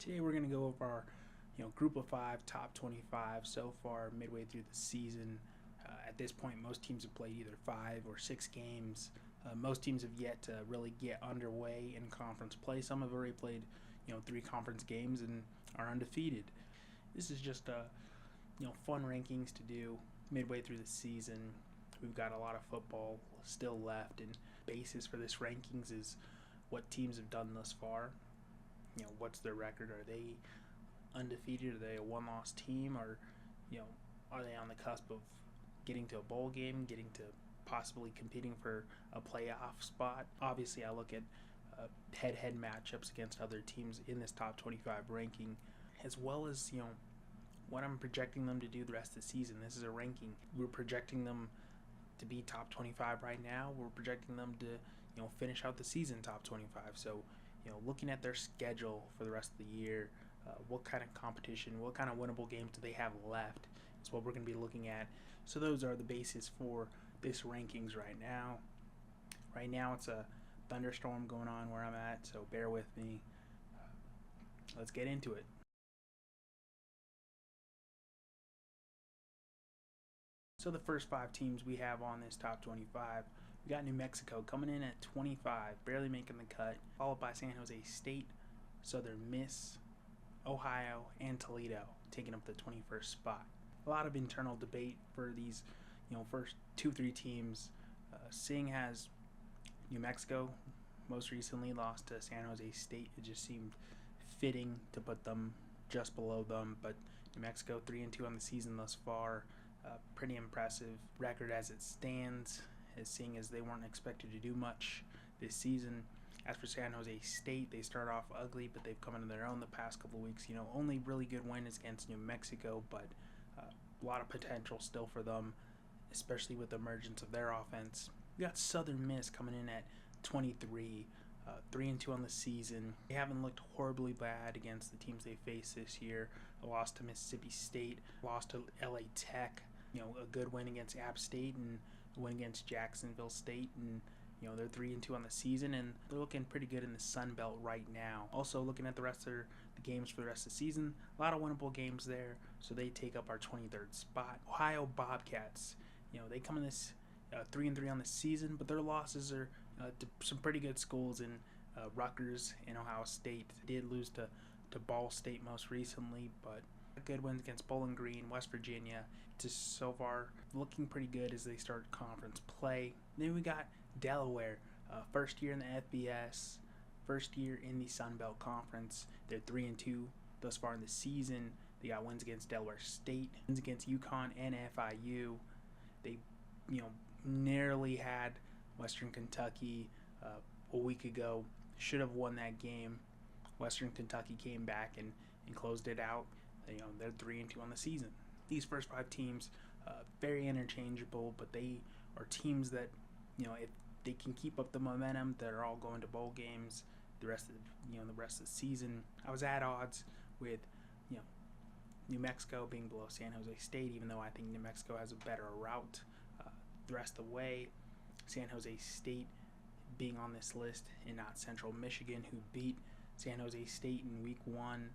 Today we're going to go over our group of five, top 25 so far midway through the season. At this point, most teams have played either 5 or 6 games. Most teams have yet to really get underway in conference play. Some have already played 3 conference games and are undefeated. This is just fun rankings to do midway through the season. We've got a lot of football still left, and basis for this rankings is what teams have done thus far. What's their record? Are they undefeated? Are they a one-loss team? Or, are they on the cusp of getting to a bowl game, getting to possibly competing for a playoff spot? Obviously, I look at head-to-head matchups against other teams in this top 25 ranking, as well as, what I'm projecting them to do the rest of the season. This is a ranking. We're projecting them to be top 25 right now. We're projecting them to, finish out the season top 25. So, looking at their schedule for the rest of the year, what kind of competition, what kind of winnable games do they have left is what we're going to be looking at. So those are the basis for this rankings right now. Right now it's a thunderstorm going on where I'm at, so bear with me. Let's get into it. So the first 5 teams we have on this top 25, we got New Mexico coming in at 25, barely making the cut, followed by San Jose State, Southern Miss, Ohio, and Toledo taking up the 21st spot. A lot of internal debate for these, first 2-3 teams. Seeing as New Mexico most recently lost to San Jose State, it just seemed fitting to put them just below them. But New Mexico 3-2 on the season thus far, pretty impressive record as it stands, as seeing as they weren't expected to do much this season. As for San Jose State, they start off ugly, but they've come into their own the past couple of weeks. Only really good win is against New Mexico, but a lot of potential still for them, especially with the emergence of their offense. We got Southern Miss coming in at 23, 3-2 on the season. They haven't looked horribly bad against the teams they faced this year. A loss to Mississippi State, lost to LA Tech, a good win against App State, and a win against Jacksonville State, and they're 3-2 on the season, and they're looking pretty good in the Sun Belt right now. Also, looking at the rest of the games for the rest of the season, a lot of winnable games there, so they take up our 23rd spot. Ohio Bobcats, they come in this 3-3 on the season, but their losses are to some pretty good schools in Rutgers and Ohio State. They did lose to Ball State most recently, but good wins against Bowling Green, West Virginia. Just so far looking pretty good as they start conference play. Then we got Delaware, first year in the FBS, first year in the Sun Belt Conference. They're 3-2 thus far in the season. They got wins against Delaware State, wins against UConn and FIU. They, narrowly had Western Kentucky a week ago. Should have won that game. Western Kentucky came back and closed it out. They're 3-2 on the season. These first 5 teams, very interchangeable, but they are teams that, if they can keep up the momentum, they're all going to bowl games the rest of the season. I was at odds with New Mexico being below San Jose State, even though I think New Mexico has a better route the rest of the way. San Jose State being on this list and not Central Michigan, who beat San Jose State in week 1.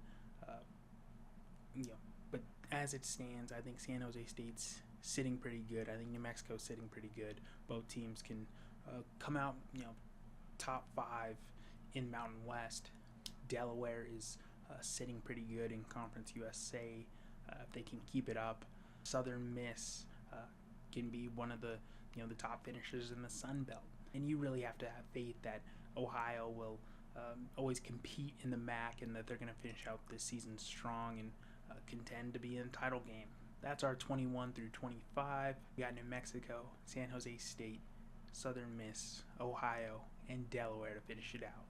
But as it stands, I think San Jose State's sitting pretty good. I think New Mexico's sitting pretty good. Both teams can come out, top 5 in Mountain West. Delaware is sitting pretty good in Conference USA. If they can keep it up, Southern Miss can be one of the the top finishers in the Sun Belt. And you really have to have faith that Ohio will always compete in the MAC and that they're going to finish out this season strong and contend to be in the title game. That's our 21 through 25. We got New Mexico, San Jose State, Southern Miss, Ohio, and Delaware to finish it out.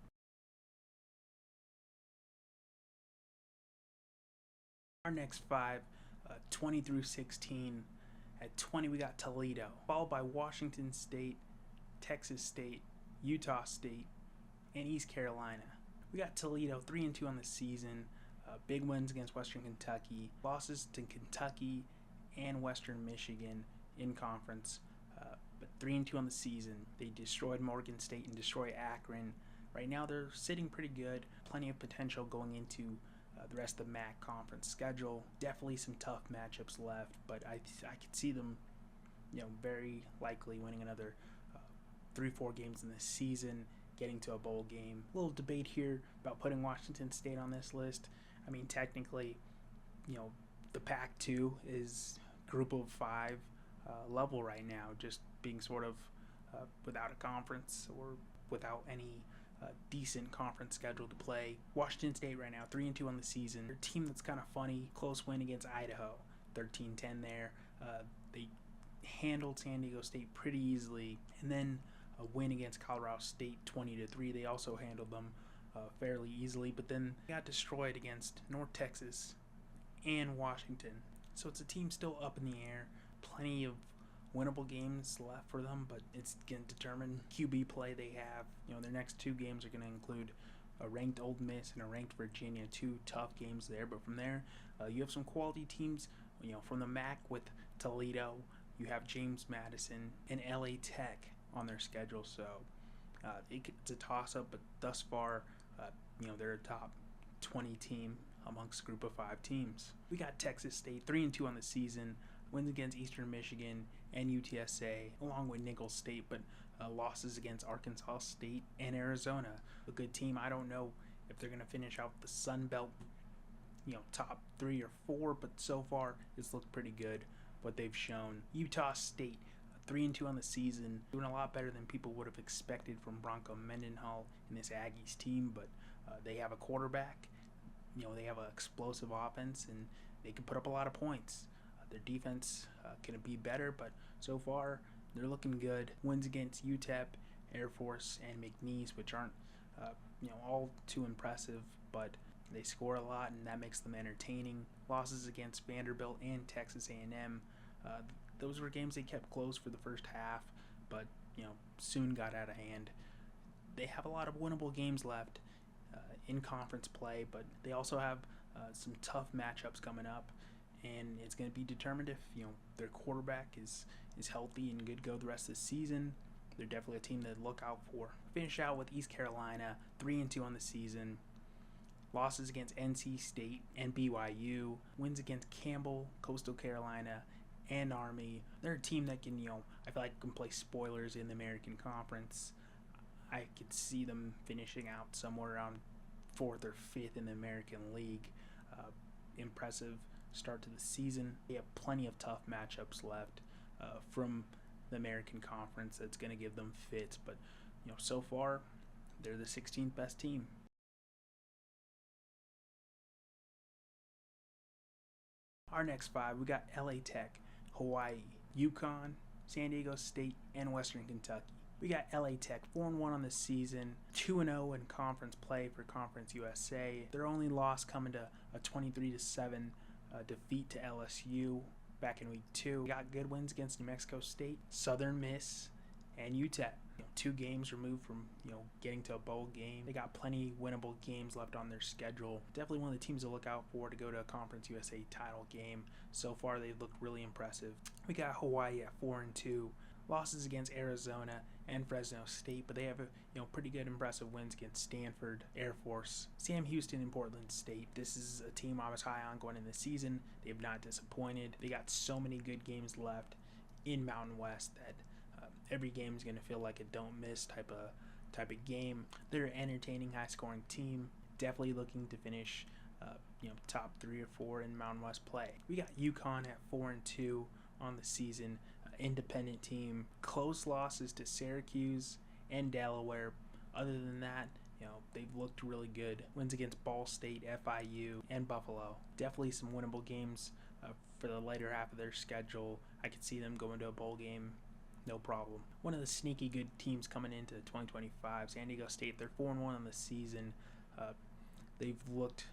Our next 5, 20 through 16. At 20, we got Toledo, followed by Washington State, Texas State, Utah State, and East Carolina. We got Toledo 3-2 on the season. Big wins against Western Kentucky, losses to Kentucky and Western Michigan in conference, but 3-2 on the season. They destroyed Morgan State and destroyed Akron. Right now they're sitting pretty good, plenty of potential going into the rest of the MAC conference schedule. Definitely some tough matchups left, but I could see them, very likely winning another 3-4 games in this season, getting to a bowl game. A little debate here about putting Washington State on this list. I mean, technically, the Pac-2 is group of 5 level right now, just being sort of without a conference or without any decent conference schedule to play. Washington State right now, 3-2 on the season. They're a team that's kind of funny. Close win against Idaho, 13-10 there. They handled San Diego State pretty easily, and then a win against Colorado State, 20-3. They also handled them fairly easily, but then they got destroyed against North Texas and Washington. So it's a team still up in the air. Plenty of winnable games left for them, but it's going to determine QB play they have. Their next 2 games are going to include a ranked Ole Miss and a ranked Virginia, 2 tough games there. But from there, you have some quality teams. From the MAC with Toledo, you have James Madison and LA Tech on their schedule. So it's a toss-up, but thus far, they're a top 20 team amongst a group of 5 teams. We got Texas State, 3-2 on the season, wins against Eastern Michigan and UTSA, along with Nicholls State, but losses against Arkansas State and Arizona. A good team. I don't know if they're going to finish out the Sun Belt, top 3 or 4, but so far it's looked pretty good what they've shown. Utah State, 3-2 on the season, doing a lot better than people would have expected from Bronco Mendenhall in this Aggies team, but they have a quarterback. They have an explosive offense, and they can put up a lot of points. Their defense can be better, but so far they're looking good. Wins against UTEP, Air Force, and McNeese, which aren't all too impressive, but they score a lot, and that makes them entertaining. Losses against Vanderbilt and Texas A&M. Those were games they kept close for the first half, but soon got out of hand. They have a lot of winnable games left in conference play, but they also have some tough matchups coming up, and it's going to be determined if their quarterback is healthy and good to go the rest of the season. They're definitely a team to look out for. Finish out with East Carolina, 3-2 on the season. Losses against NC State and BYU. Wins against Campbell, Coastal Carolina, and Army. They're a team that can, I feel like can play spoilers in the American Conference. I could see them finishing out somewhere around 4th or 5th in the American League. Impressive start to the season. They have plenty of tough matchups left from the American Conference that's going to give them fits, but so far they're the 16th best team. Our next 5, we got LA Tech, Hawaii, UConn, San Diego State, and Western Kentucky. We got LA Tech 4-1 on the season, 2-0 in conference play for Conference USA. Their only loss coming to a 23-7 defeat to LSU back in week 2. We got good wins against New Mexico State, Southern Miss, and UTEP. 2 games removed from getting to a bowl game. They got plenty winnable games left on their schedule. Definitely one of the teams to look out for to go to a Conference USA title game. So far they've looked really impressive. We got Hawaii at 4-2. Losses against Arizona and Fresno State, but they have pretty good impressive wins against Stanford, Air Force, Sam Houston, and Portland State. This is a team I was high on going in the season. They have not disappointed. They got so many good games left in Mountain West that every game is going to feel like a don't miss type of game. They're an entertaining, high-scoring team. Definitely looking to finish top 3 or 4 in Mountain West play. We got UConn at 4-2 on the season. Independent team. Close losses to Syracuse and Delaware. Other than that, they've looked really good. Wins against Ball State, FIU, and Buffalo. Definitely some winnable games for the later half of their schedule. I could see them going to a bowl game, no problem. One of the sneaky good teams coming into 2025, San Diego State. They're 4-1 on the season. They've looked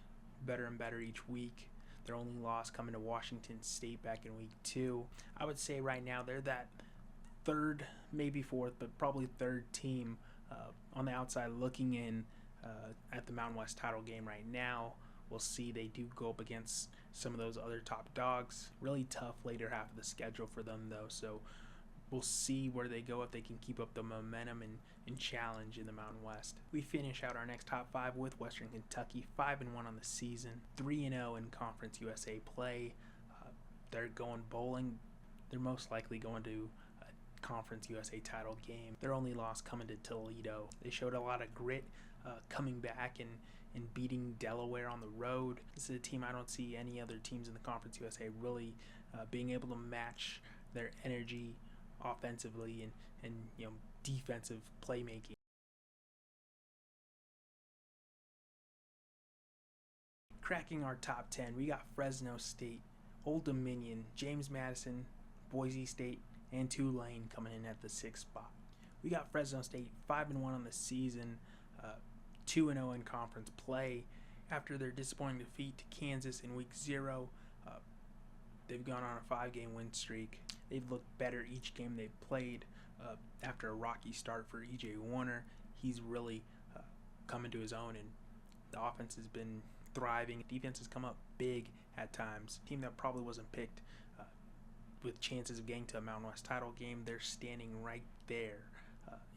better and better each week. Their only loss coming to Washington State back in week 2. I would say right now they're that 3rd, maybe 4th, but probably 3rd team on the outside looking in at the Mountain West title game right now. We'll see. They do go up against some of those other top dogs. Really tough later half of the schedule for them, though, so we'll see where they go if they can keep up the momentum and challenge in the Mountain West. We finish out our next top 5 with Western Kentucky, 5-1 on the season, 3-0 in Conference USA play. They're going bowling. They're most likely going to a Conference USA title game. Their only loss coming to Toledo. They showed a lot of grit coming back and beating Delaware on the road. This is a team I don't see any other teams in the Conference USA really being able to match their energy offensively and defensive playmaking. Cracking our top 10, we got Fresno State, Old Dominion, James Madison, Boise State, and Tulane coming in at the 6th spot. We got Fresno State 5-1 on the season, 2-0 in conference play. After their disappointing defeat to Kansas in week 0, they've gone on a 5-game win streak. They've looked better each game they've played. After a rocky start for E.J. Warner, he's really come into his own, and the offense has been thriving. Defense has come up big at times. Team that probably wasn't picked with chances of getting to a Mountain West title game, they're standing right there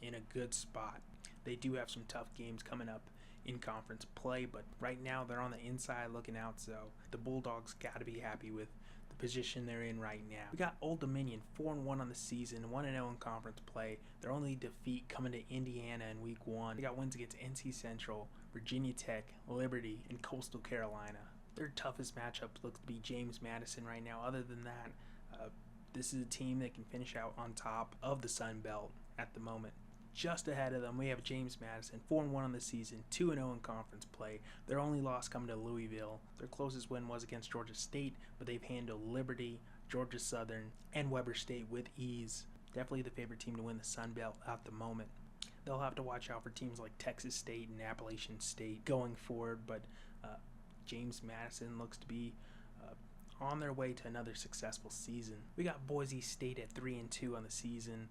in a good spot. They do have some tough games coming up in conference play, but right now they're on the inside looking out, so the Bulldogs got to be happy with the position they're in right now. We got Old Dominion 4-1 on the season, 1-0 in conference play. Their only defeat coming to Indiana in week 1. They got wins against NC Central, Virginia Tech, Liberty, and Coastal Carolina. Their toughest matchup looks to be James Madison right now. Other than that, this is a team that can finish out on top of the Sun Belt at the moment. Just ahead of them, we have James Madison, 4-1 on the season, 2-0 in conference play. Their only loss coming to Louisville. Their closest win was against Georgia State, but they've handled Liberty, Georgia Southern, and Weber State with ease. Definitely the favorite team to win the Sun Belt at the moment. They'll have to watch out for teams like Texas State and Appalachian State going forward, but James Madison looks to be on their way to another successful season. We got Boise State at 3-2 on the season,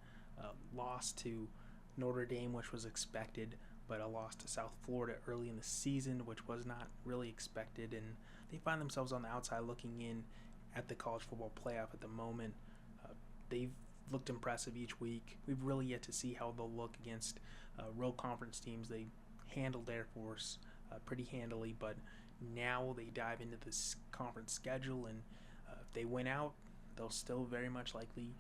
lost to Notre Dame, which was expected, but a loss to South Florida early in the season, which was not really expected, and they find themselves on the outside looking in at the college football playoff at the moment. They've looked impressive each week. We've really yet to see how they'll look against real conference teams. They handled Air Force pretty handily, but now they dive into this conference schedule, and if they win out, they'll still very much likely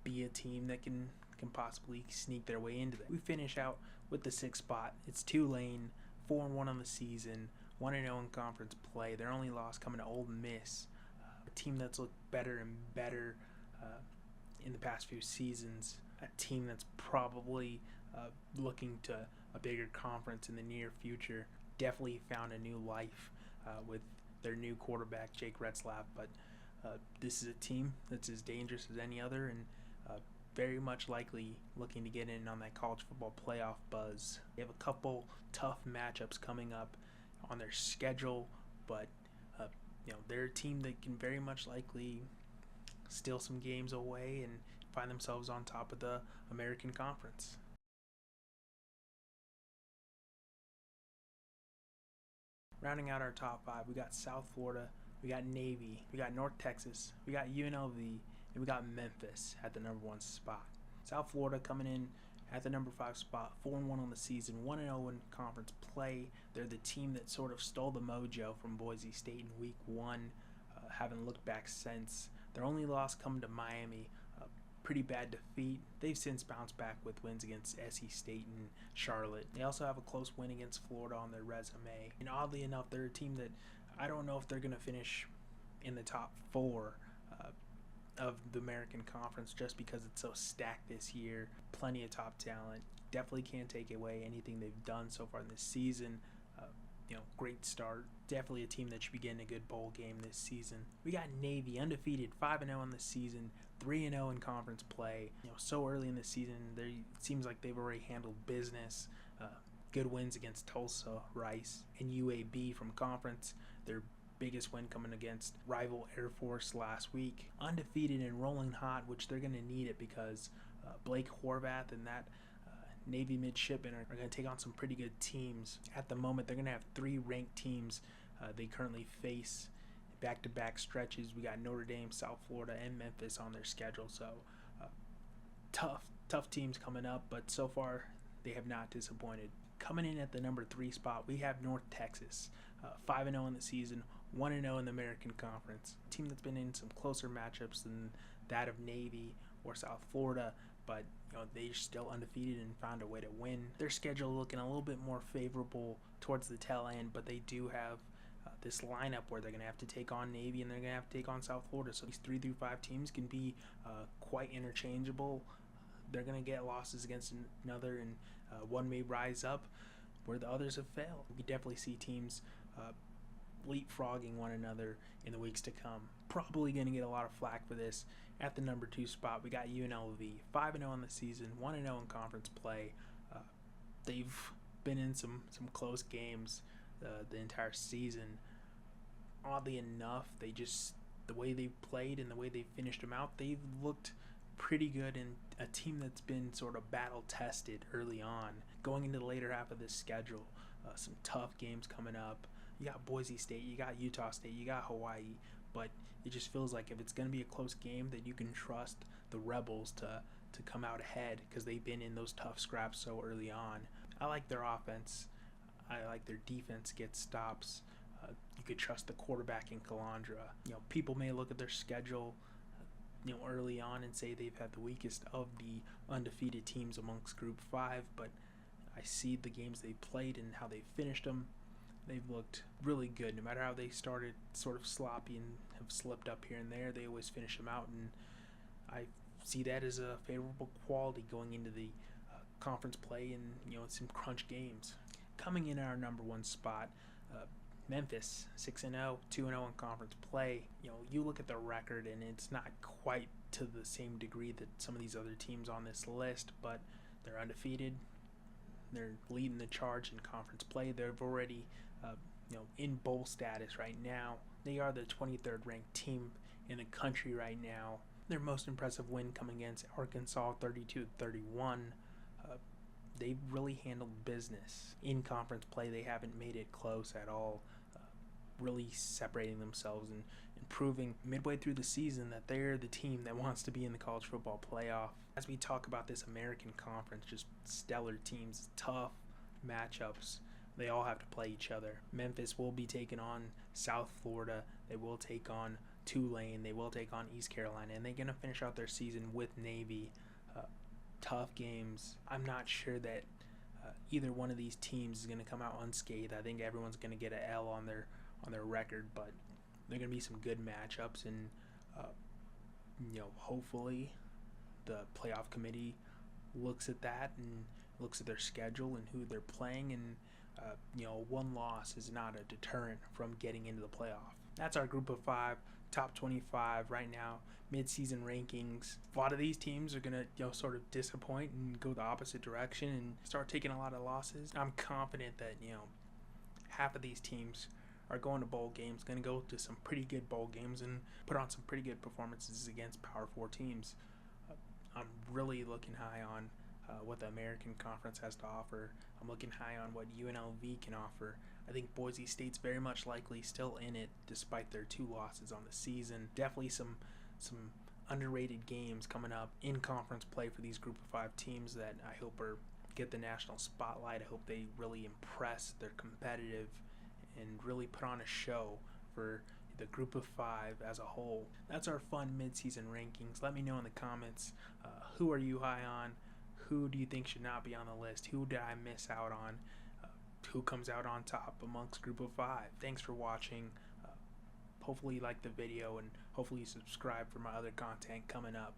be a team that can possibly sneak their way into that. We finish out with the 6th spot. It's Tulane, 4-1 on the season, 1-0 in conference play. Their only loss coming to Ole Miss, a team that's looked better and better in the past few seasons, a team that's probably looking to a bigger conference in the near future. Definitely found a new life with their new quarterback, Jake Retzlaff, but this is a team that's as dangerous as any other, and very much likely looking to get in on that college football playoff buzz. They have a couple tough matchups coming up on their schedule, but they're a team that can very much likely steal some games away and find themselves on top of the American Conference. Rounding out our top 5, we got South Florida, we got Navy, we got North Texas, we got UNLV, and we got Memphis at the number 1 spot. South Florida coming in at the number 5 spot, 4-1 on the season, 1-0 in conference play. They're the team that sort of stole the mojo from Boise State in week 1, haven't looked back since. Their only loss coming to Miami, a pretty bad defeat. They've since bounced back with wins against SC State and Charlotte. They also have a close win against Florida on their resume. And oddly enough, they're a team that I don't know if they're going to finish in the top 4 of the American Conference, just because it's so stacked this year. Plenty of top talent. Definitely can't take away anything they've done so far in this season. Great start. Definitely a team that should be getting a good bowl game this season. We got Navy, undefeated, 5-0 on the season, 3-0 in conference play. So early in the season, it seems like they've already handled business. Good wins against Tulsa, Rice, and UAB from conference. Their biggest win coming against rival Air Force last week. Undefeated and rolling hot, which they're going to need it because Blake Horvath and that Navy midshipmen are going to take on some pretty good teams. At the moment, they're going to have 3 ranked teams they currently face back-to-back stretches. We got Notre Dame, South Florida, and Memphis on their schedule, so Tough teams coming up, but so far they have not disappointed. Coming in at the number 3 spot, we have North Texas, 5-0 in the season, 1-0 in the American Conference. A team that's been in some closer matchups than that of Navy or South Florida, but they're still undefeated and found a way to win. Their schedule looking a little bit more favorable towards the tail end, but they do have this lineup where they're going to have to take on Navy and they're going to have to take on South Florida. So these 3 through 5 teams can be quite interchangeable. They're going to get losses against another, and one may rise up where the others have failed. We definitely see teams leapfrogging one another in the weeks to come. Probably going to get a lot of flack for this. At the number 2 spot, we got UNLV, 5-0 in the season, 1-0 in conference play. They've been in some close games the entire season. Oddly enough, the way they played and the way they finished them out, they've looked pretty good, and a team that's been sort of battle tested early on. Going into the later half of this schedule, some tough games coming up. You got Boise State, you got Utah State, you got Hawaii, but it just feels like if it's going to be a close game, that you can trust the Rebels to come out ahead because they've been in those tough scraps so early on. I like their offense. I like their defense gets stops. You could trust the quarterback in Calandra. People may look at their schedule early on and say they've had the weakest of the undefeated teams amongst Group 5, but I see the games they played and how they finished them. They've looked really good. No matter how they started sort of sloppy and have slipped up here and there, they always finish them out, and I see that as a favorable quality going into the conference play and some crunch games. Coming in at our number 1 spot, Memphis, 6-0, 2-0 in conference play. You look at the record and it's not quite to the same degree that some of these other teams on this list, but they're undefeated. They're leading the charge in conference play. They're already in bowl status right now. They are the 23rd ranked team in the country right now. Their most impressive win coming against Arkansas, 32-31. They've really handled business. In conference play, they haven't made it close at all, really separating themselves and proving midway through the season that they're the team that wants to be in the college football playoff. As we talk about this American Conference, just stellar teams, tough matchups. They all have to play each other. Memphis will be taking on South Florida. They will take on Tulane. They will take on East Carolina, and they're going to finish out their season with Navy. Tough games. I'm not sure that either one of these teams is going to come out unscathed. I think everyone's going to get an L on their record, but they're going to be some good matchups, and hopefully the playoff committee looks at that and looks at their schedule and who they're playing, and one loss is not a deterrent from getting into the playoff. That's our group of 5, top 25 right now, mid-season rankings. A lot of these teams are going to sort of disappoint and go the opposite direction and start taking a lot of losses. I'm confident that half of these teams are going to bowl games, going to go to some pretty good bowl games and put on some pretty good performances against Power 4 teams. I'm really looking high on what the American Conference has to offer. I'm looking high on what UNLV can offer. I think Boise State's very much likely still in it despite their 2 losses on the season. Definitely some underrated games coming up in conference play for these group of 5 teams that I hope get the national spotlight. I hope they really impress, they're competitive, and really put on a show for the group of 5 as a whole. That's our fun mid-season rankings. Let me know in the comments, who are you high on? Who do you think should not be on the list? Who did I miss out on? Who comes out on top amongst group of 5? Thanks for watching. Hopefully you liked the video, and hopefully you subscribe for my other content coming up.